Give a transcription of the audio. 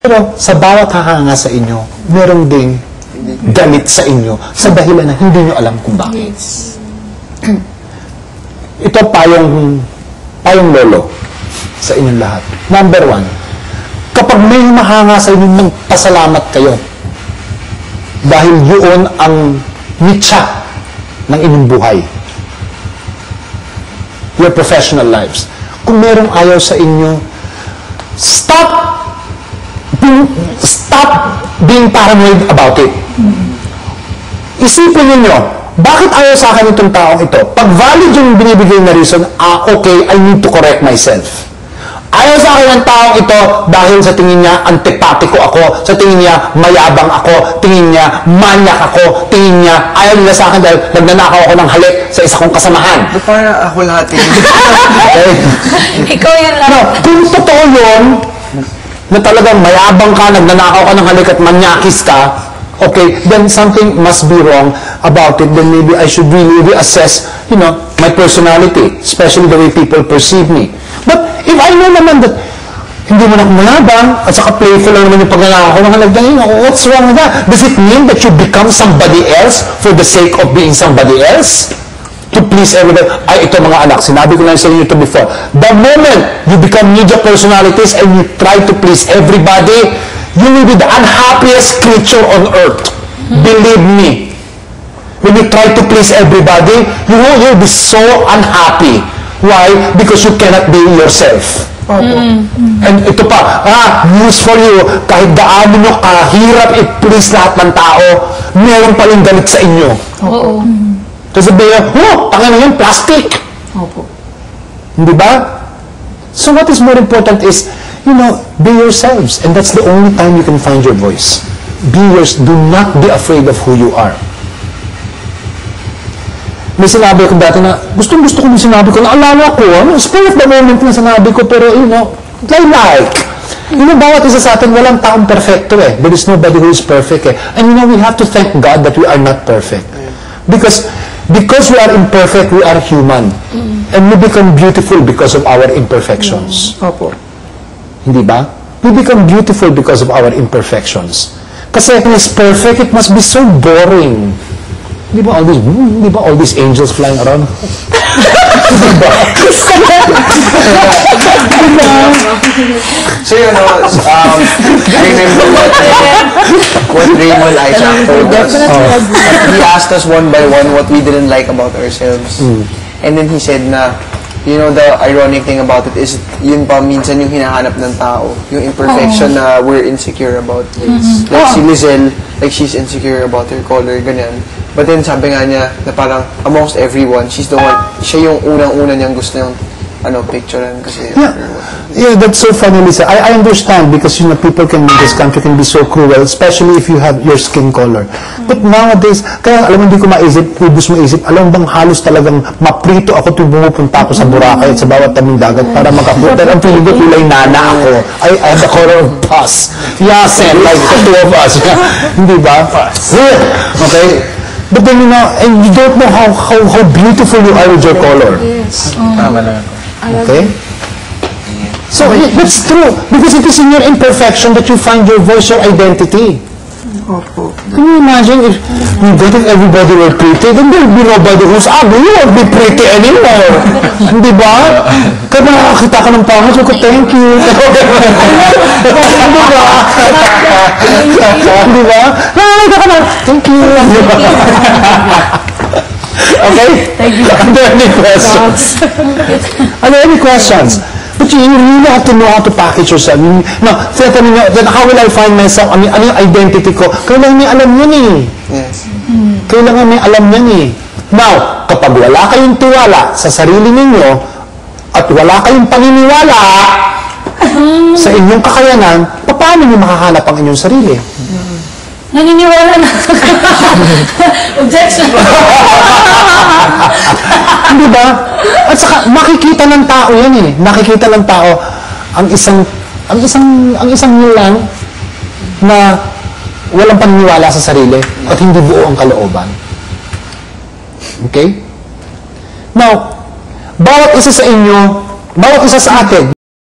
Pero sa bawat hahanga sa inyo, merong ding galit sa inyo sa dahilan na hindi nyo alam kung bakit. Ito payong lolo sa inyong lahat. Number 1, kapag may humahanga sa inyo, magpasalamat kayo. Dahil yun ang mitya ng inyong buhay. Your professional lives. Kung merong ayaw sa inyo, stop being paranoid about it. Isipin niyo, bakit ayaw sa akin itong taong ito? Pag valid yung binibigay na reason, okay, I need to correct myself. Ayaw sa akin ang taong ito dahil sa tingin niya antipatiko ako, sa tingin niya mayabang ako, tingin niya manyak ako, tingin niya ayaw nila sa akin dahil nagnanakaw ako ng halik sa isa kong kasamahan. Para ako lahat yun. Okay? Ikaw yan lang. No, kung totoo yun, na talagang mayabang ka, nagnanakaw ka ng halik at manyakis ka, okay, then something must be wrong about it. Then maybe I should really reassess, my personality, especially the way people perceive me. But if I know naman that hindi mo na kumalabang at saka playful lang naman yung pagnanakaw ko ng halik, what's wrong with that? Does it mean that you become somebody else for the sake of being somebody else? To please everybody. Ay, ito mga anak, sinabi ko na sa inyo ito before. The moment you become media personalities and you try to please everybody, you will be the unhappiest creature on earth. Believe me. When you try to please everybody, you will be so unhappy. Why? Because you cannot be yourself. And ito pa, news for you, kahit gaano nyo kahirap i-please lahat ng tao, meron paling galit sa inyo. Oo. Kasi sabihin, tangin na yun, plastic. Opo. Hindi ba? So what is more important is, be yourselves. And that's the only time you can find your voice. Be yours. Do not be afraid of who you are. May sinabi ko dati na, gustong-gusto ko yung sinabi ko, naalala ko, spur of the moment na sinabi ko, pero, I like. Bawat isa sa atin, walang taong perfecto eh. There is nobody who is perfect eh. And we have to thank God that we are not perfect. Because we are imperfect, we are human. And we become beautiful because of our imperfections. Opo. Hindi ba? We become beautiful because of our imperfections. Kasi if it's perfect, it must be so boring. Di ba all these angels flying around? So I remember what Raymond Isaac told us. He asked us one by one what we didn't like about ourselves. And then he said na, the ironic thing about it is, yun pa minsan yung hinahanap ng tao. Yung imperfection na we're insecure about. Like si Lizelle, like she's insecure about her color, ganyan. But then sabi nga niya na parang amongst everyone, siya yung unang-una niyang gusto niyang picturean kasi. Yeah, that's so funny, Lisa. I understand because people in this country can be so cruel, especially if you have your skin color. But nowadays, kaya alam mo, hindi ko ubus maisip, alam bang halos talagang maprito ako tuwing bumupunta ako sa Boracay at sa bawat tabing dagat para makapunta. Ang feeling ko kulay nana ako. I have the color of pus. Yasin, like the two of us. Hindi ba? Okay? But then, and you don't know how beautiful you are with your color. Yes. Tama na ako. Okay? So, that's true. Because it is in your imperfection that you find your voice, your identity. Opo. Can you imagine if everybody were pretty, then there would be nobody who's ugly. You won't be pretty anymore. Hindi ba? Kaya nakakita ka ng pangit, ko, thank you. Hindi ba? Hindi ba? Nakakita ka na, thank you. Okay? Thank you. Are there any questions? Are there any questions? But you really have to know how to package yourself. Now, then how will I find myself? Ano yung identity ko? Kailangan may alam yan eh. Yes. Kailangan may alam yan eh. Now, kapag wala kayong tiwala sa sarili ninyo at wala kayong paniniwala sa inyong kakayanan, paano niyo makahanap ang inyong sarili? Naniniwala na. Objection. Hindi ba? At saka makikita ng tao yan eh. Nakikita ng tao ang isang lang na walang paniniwala sa sarili at hindi buo ang kalooban. Okay? Now, bawat isa sa inyo, bawat isa sa atin,